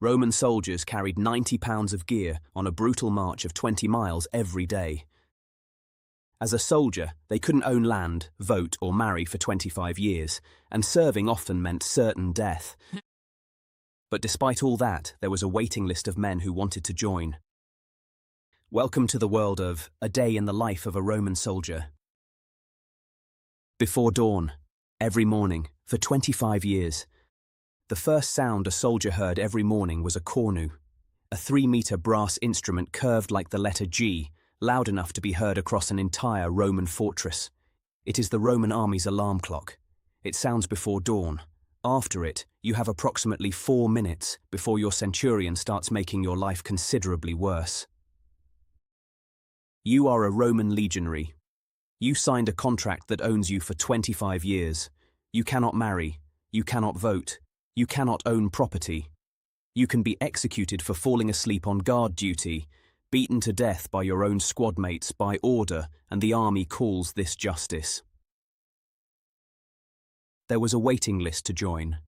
Roman soldiers carried 90 pounds of gear on a brutal march of 20 miles every day. As a soldier, they couldn't own land, vote, or marry for 25 years, and serving often meant certain death. But despite all that, there was a waiting list of men who wanted to join. Welcome to the world of A Day in the Life of a Roman Soldier. Before dawn, every morning, for 25 years, the first sound a soldier heard every morning was a cornu, a 3-meter brass instrument curved like the letter G, loud enough to be heard across an entire Roman fortress. It is the Roman army's alarm clock. It sounds before dawn. After it, you have approximately 4 minutes before your centurion starts making your life considerably worse. You are a Roman legionary. You signed a contract that owns you for 25 years. You cannot marry. You cannot vote. You cannot own property. You can be executed for falling asleep on guard duty, beaten to death by your own squad mates by order, and the army calls this justice. There was a waiting list to join.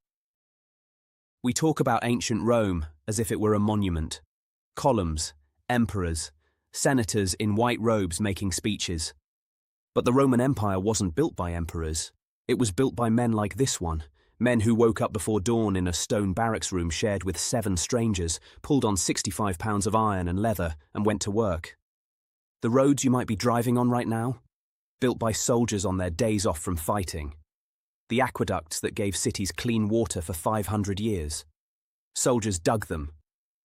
We talk about ancient Rome as if it were a monument. Columns, emperors, senators in white robes making speeches. But the Roman Empire wasn't built by emperors. It was built by men like this one. Men who woke up before dawn in a stone barracks room shared with 7 strangers, pulled on 65 pounds of iron and leather, and went to work. The roads you might be driving on right now? Built by soldiers on their days off from fighting. The aqueducts that gave cities clean water for 500 years. Soldiers dug them.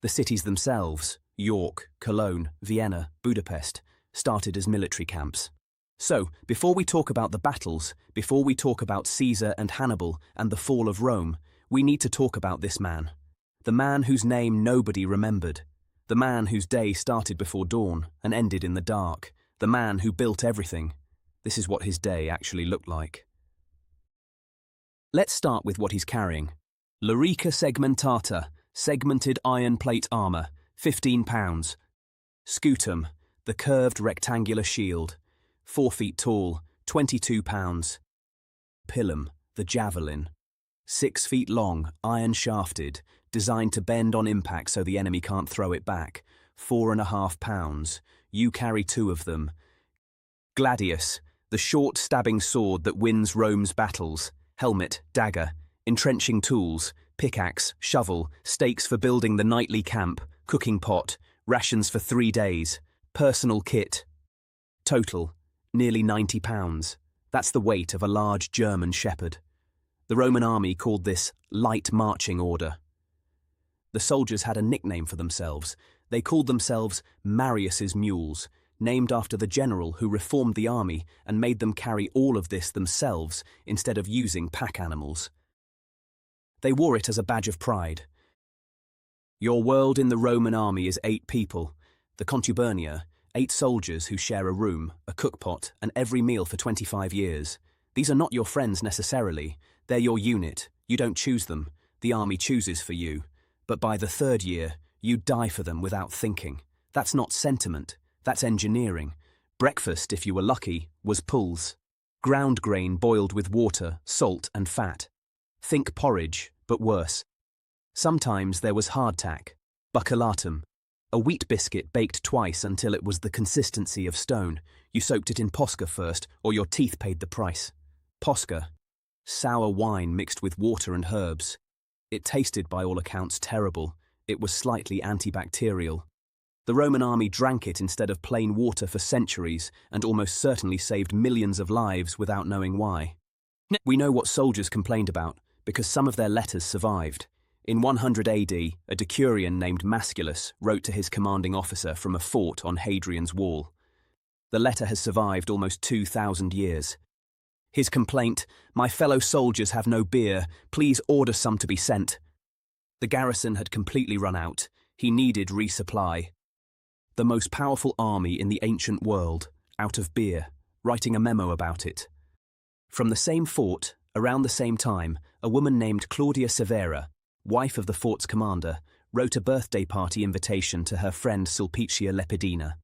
The cities themselves, York, Cologne, Vienna, Budapest, started as military camps. So, before we talk about the battles, before we talk about Caesar and Hannibal and the fall of Rome, we need to talk about this man. The man whose name nobody remembered. The man whose day started before dawn and ended in the dark. The man who built everything. This is what his day actually looked like. Let's start with what he's carrying. Lorica segmentata, segmented iron plate armor, 15 pounds. Scutum, the curved rectangular shield, 4 feet tall, 22 pounds. Pilum, the javelin, 6 feet long, iron shafted, designed to bend on impact so the enemy can't throw it back, 4.5 pounds. You carry 2 of them. Gladius, the short stabbing sword that wins Rome's battles, helmet, dagger, entrenching tools, pickaxe, shovel, stakes for building the nightly camp, cooking pot, rations for 3 days, personal kit. Total, nearly 90 pounds. That's the weight of a large German shepherd. The Roman army called this light marching order. The soldiers had a nickname for themselves. They called themselves Marius's Mules, named after the general who reformed the army and made them carry all of this themselves instead of using pack animals. They wore it as a badge of pride. Your world in the Roman army is 8 people, the Contubernia, 8 soldiers who share a room, a cookpot, and every meal for 25 years. These are not your friends necessarily. They're your unit. You don't choose them. The army chooses for you. But by the 3rd year, you die for them without thinking. That's not sentiment. That's engineering. Breakfast, if you were lucky, was Puls. Ground grain boiled with water, salt, and fat. Think porridge, but worse. Sometimes there was hardtack, buccellatum, a wheat biscuit baked twice until it was the consistency of stone. You soaked it in Posca first, or your teeth paid the price. Posca, sour wine mixed with water and herbs. It tasted by all accounts terrible. It was slightly antibacterial. The Roman army drank it instead of plain water for centuries and almost certainly saved millions of lives without knowing why. We know what soldiers complained about because some of their letters survived. In 100 AD, a decurion named Masculus wrote to his commanding officer from a fort on Hadrian's wall. The letter has survived almost 2,000 years. His complaint, "My fellow soldiers have no beer, please order some to be sent." The garrison had completely run out. He needed resupply. The most powerful army in the ancient world, out of beer, writing a memo about it. From the same fort, around the same time, a woman named Claudia Severa, wife of the fort's commander, wrote a birthday party invitation to her friend Sulpicia Lepidina.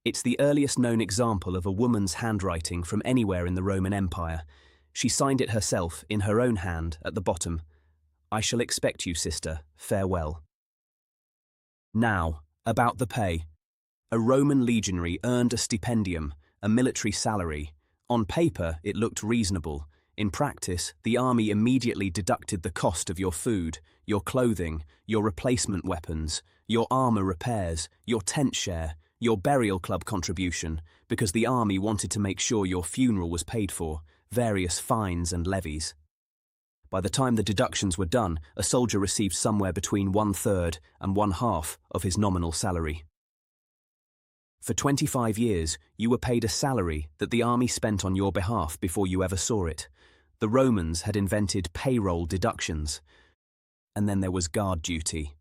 It's the earliest known example of a woman's handwriting from anywhere in the Roman Empire. She signed it herself, in her own hand, at the bottom. I shall expect you, sister. Farewell. Now, about the pay. A Roman legionary earned a stipendium, a military salary. On paper, it looked reasonable. In practice, the army immediately deducted the cost of your food, your clothing, your replacement weapons, your armor repairs, your tent share, your burial club contribution, because the army wanted to make sure your funeral was paid for, various fines and levies. By the time the deductions were done, a soldier received somewhere between 1/3 and 1/2 of his nominal salary. For 25 years, you were paid a salary that the army spent on your behalf before you ever saw it. The Romans had invented payroll deductions. And then there was guard duty.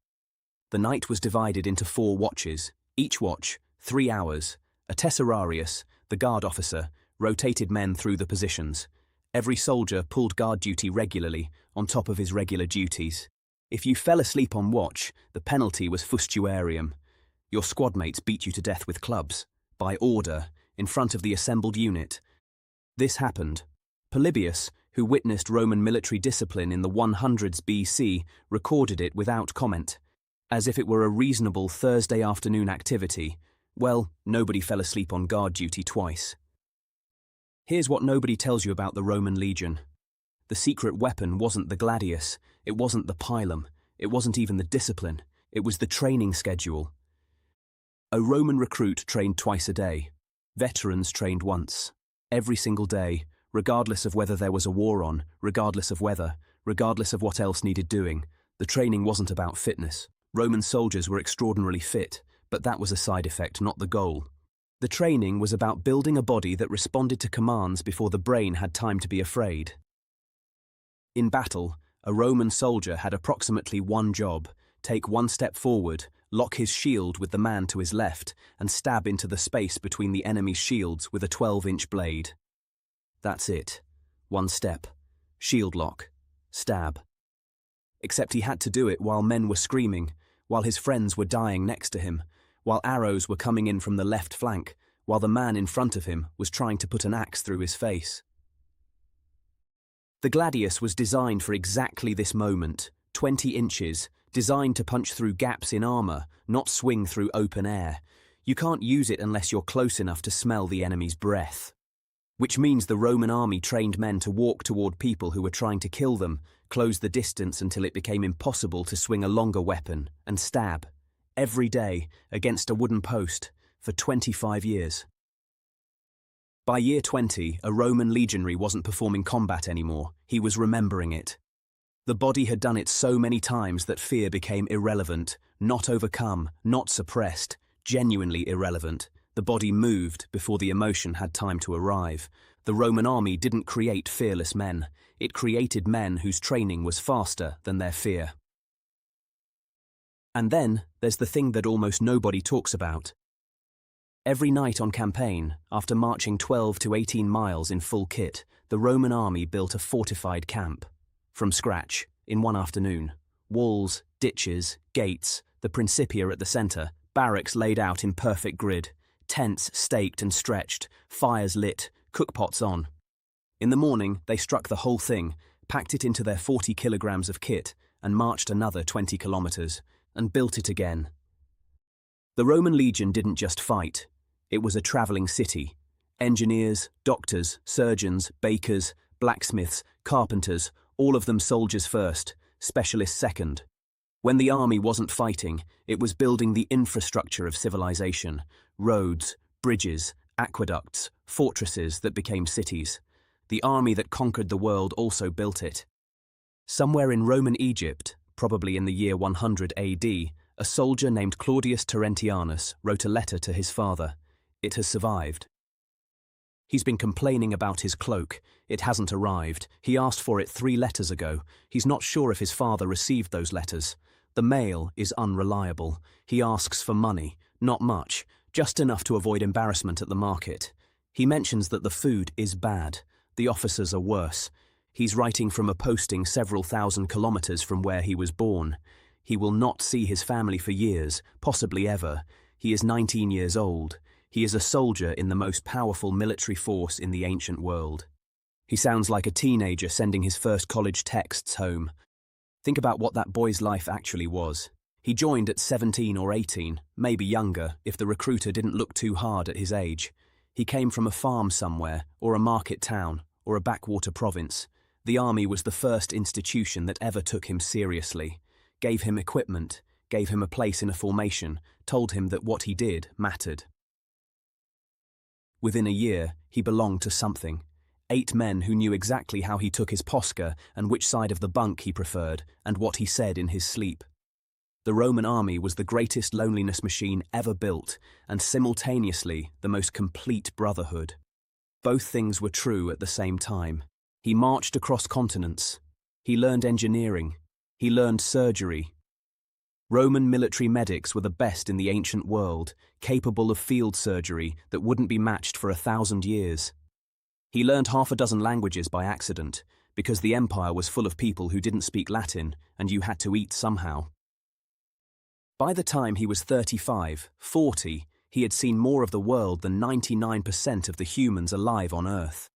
The night was divided into 4 watches, each watch 3 hours. A tesserarius, the guard officer, rotated men through the positions. Every soldier pulled guard duty regularly, on top of his regular duties. If you fell asleep on watch, the penalty was Fustuarium. Your squadmates beat you to death with clubs, by order, in front of the assembled unit. This happened. Polybius, who witnessed Roman military discipline in the 100s BC, recorded it without comment, as if it were a reasonable Thursday afternoon activity. Well, nobody fell asleep on guard duty twice. Here's what nobody tells you about the Roman legion. The secret weapon wasn't the Gladius, it wasn't the pilum, it wasn't even the discipline, it was the training schedule. A Roman recruit trained twice a day. Veterans trained once. Every single day, regardless of whether there was a war on, regardless of weather, regardless of what else needed doing. The training wasn't about fitness. Roman soldiers were extraordinarily fit, but that was a side effect, not the goal. The training was about building a body that responded to commands before the brain had time to be afraid. In battle, a Roman soldier had approximately one job: take one step forward, lock his shield with the man to his left, and stab into the space between the enemy's shields with a 12-inch blade. That's it. One step. Shield lock. Stab. Except he had to do it while men were screaming, while his friends were dying next to him, while arrows were coming in from the left flank, while the man in front of him was trying to put an axe through his face. The Gladius was designed for exactly this moment, 20 inches, designed to punch through gaps in armor, not swing through open air. You can't use it unless you're close enough to smell the enemy's breath. Which means the Roman army trained men to walk toward people who were trying to kill them, close the distance until it became impossible to swing a longer weapon, and stab, every day, against a wooden post, for 25 years. By year 20, a Roman legionary wasn't performing combat anymore, he was remembering it. The body had done it so many times that fear became irrelevant, not overcome, not suppressed, genuinely irrelevant. The body moved before the emotion had time to arrive. The Roman army didn't create fearless men. It created men whose training was faster than their fear. And then there's the thing that almost nobody talks about. Every night on campaign, after marching 12 to 18 miles in full kit, the Roman army built a fortified camp. From scratch, in one afternoon. Walls, ditches, gates, the Principia at the centre, barracks laid out in perfect grid, tents staked and stretched, fires lit, cookpots on. In the morning, they struck the whole thing, packed it into their 40 kilograms of kit, and marched another 20 kilometers, and built it again. The Roman legion didn't just fight. It was a travelling city. Engineers, doctors, surgeons, bakers, blacksmiths, carpenters, all of them soldiers first, specialists second. When the army wasn't fighting, it was building the infrastructure of civilization, roads, bridges, aqueducts, fortresses that became cities. The army that conquered the world also built it. Somewhere in Roman Egypt, probably in the year 100 AD, a soldier named Claudius Terentianus wrote a letter to his father. It has survived. He's been complaining about his cloak. It hasn't arrived. He asked for it 3 letters ago. He's not sure if his father received those letters. The mail is unreliable. He asks for money, not much, just enough to avoid embarrassment at the market. He mentions that the food is bad. The officers are worse. He's writing from a posting several thousand kilometers from where he was born. He will not see his family for years, possibly ever. He is 19 years old. He is a soldier in the most powerful military force in the ancient world. He sounds like a teenager sending his first college texts home. Think about what that boy's life actually was. He joined at 17 or 18, maybe younger, if the recruiter didn't look too hard at his age. He came from a farm somewhere, or a market town, or a backwater province. The army was the first institution that ever took him seriously, gave him equipment, gave him a place in a formation, told him that what he did mattered. Within a year, he belonged to something. 8 men who knew exactly how he took his Posca and which side of the bunk he preferred and what he said in his sleep. The Roman army was the greatest loneliness machine ever built and simultaneously the most complete brotherhood. Both things were true at the same time. He marched across continents. He learned engineering. He learned surgery. Roman military medics were the best in the ancient world, capable of field surgery that wouldn't be matched for 1,000 years. He learned half a dozen languages by accident, because the empire was full of people who didn't speak Latin and you had to eat somehow. By the time he was 35, 40, he had seen more of the world than 99% of the humans alive on Earth.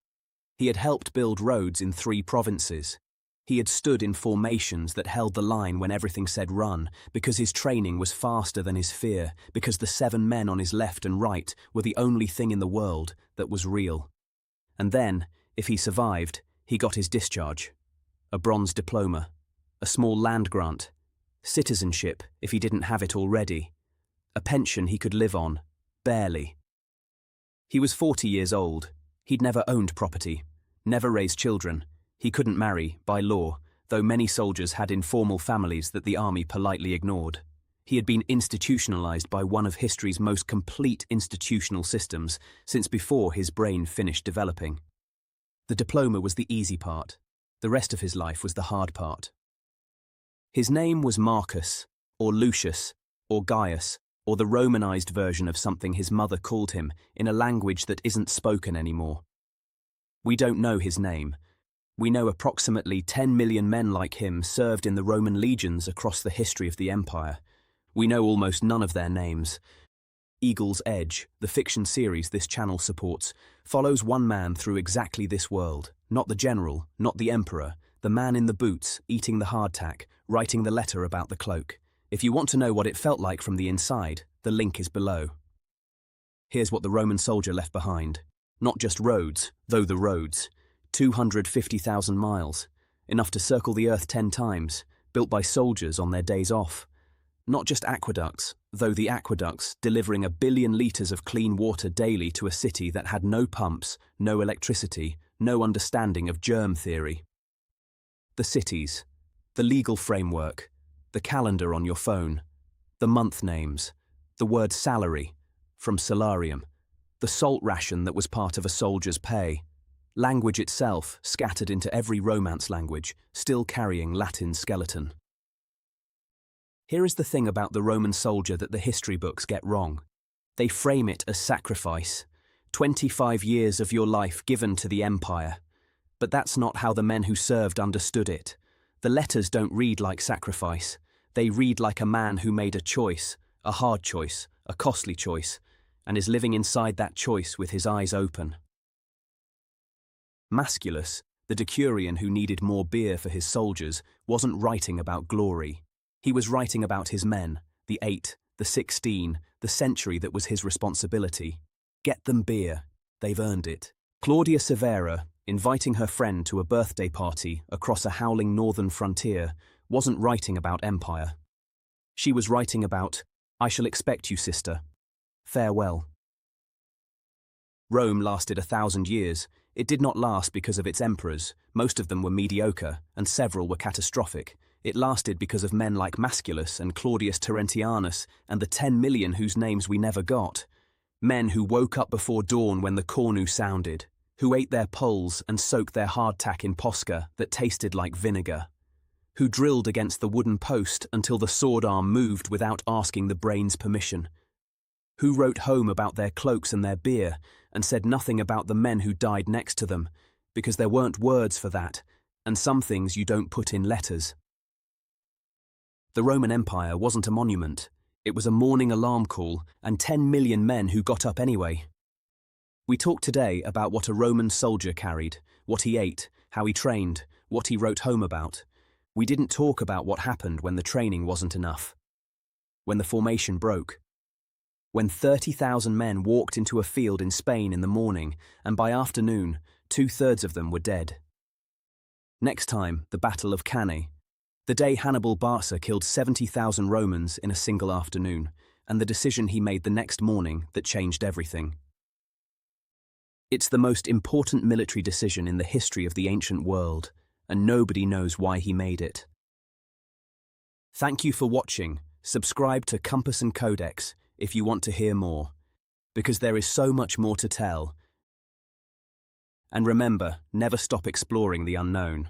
He had helped build roads in 3 provinces. He had stood in formations that held the line when everything said run, because his training was faster than his fear, because the 7 men on his left and right were the only thing in the world that was real. And then, if he survived, he got his discharge. A bronze diploma, a small land grant, citizenship if he didn't have it already, a pension he could live on, barely. He was 40 years old. He'd never owned property, never raised children. He couldn't marry, by law, though many soldiers had informal families that the army politely ignored. He had been institutionalized by one of history's most complete institutional systems since before his brain finished developing. The diploma was the easy part. The rest of his life was the hard part. His name was Marcus, or Lucius, or Gaius, or the Romanized version of something his mother called him in a language that isn't spoken anymore. We don't know his name. We know approximately 10 million men like him served in the Roman legions across the history of the empire. We know almost none of their names. Eagle's Edge, the fiction series this channel supports, follows one man through exactly this world. Not the general, not the emperor, the man in the boots, eating the hardtack, writing the letter about the cloak. If you want to know what it felt like from the inside, the link is below. Here's what the Roman soldier left behind. Not just roads, though the roads. 250,000 miles, enough to circle the earth 10 times, built by soldiers on their days off. Not just aqueducts, though the aqueducts delivering 1 billion litres of clean water daily to a city that had no pumps, no electricity, no understanding of germ theory. The cities, the legal framework, the calendar on your phone, the month names, the word salary, from salarium, the salt ration that was part of a soldier's pay, language itself scattered into every Romance language, still carrying Latin skeleton. Here is the thing about the Roman soldier that the history books get wrong. They frame it as sacrifice, 25 years of your life given to the empire. But that's not how the men who served understood it. The letters don't read like sacrifice. They read like a man who made a choice, a hard choice, a costly choice, and is living inside that choice with his eyes open. Masculus, the decurion who needed more beer for his soldiers, wasn't writing about glory. He was writing about his men, the 8, the 16, the century that was his responsibility. Get them beer. They've earned it. Claudia Severa, inviting her friend to a birthday party across a howling northern frontier, wasn't writing about empire. She was writing about, "I shall expect you, sister. Farewell." Rome lasted 1,000 years. It did not last because of its emperors. Most of them were mediocre, and several were catastrophic. It lasted because of men like Masculus and Claudius Terentianus and the 10 million whose names we never got. Men who woke up before dawn when the Cornu sounded, who ate their Puls and soaked their hardtack in Posca that tasted like vinegar, who drilled against the wooden post until the sword arm moved without asking the brain's permission, who wrote home about their cloaks and their beer and said nothing about the men who died next to them, because there weren't words for that, and some things you don't put in letters. The Roman Empire wasn't a monument. It was a morning alarm call and 10 million men who got up anyway. We talked today about what a Roman soldier carried, what he ate, how he trained, what he wrote home about. We didn't talk about what happened when the training wasn't enough. When the formation broke. When 30,000 men walked into a field in Spain in the morning, and by afternoon, 2/3 of them were dead. Next time, the Battle of Cannae. The day Hannibal Barca killed 70,000 Romans in a single afternoon, and the decision he made the next morning that changed everything. It's the most important military decision in the history of the ancient world, and nobody knows why he made it. Thank you for watching. Subscribe to Compass and Codex if you want to hear more, because there is so much more to tell. And remember, never stop exploring the unknown.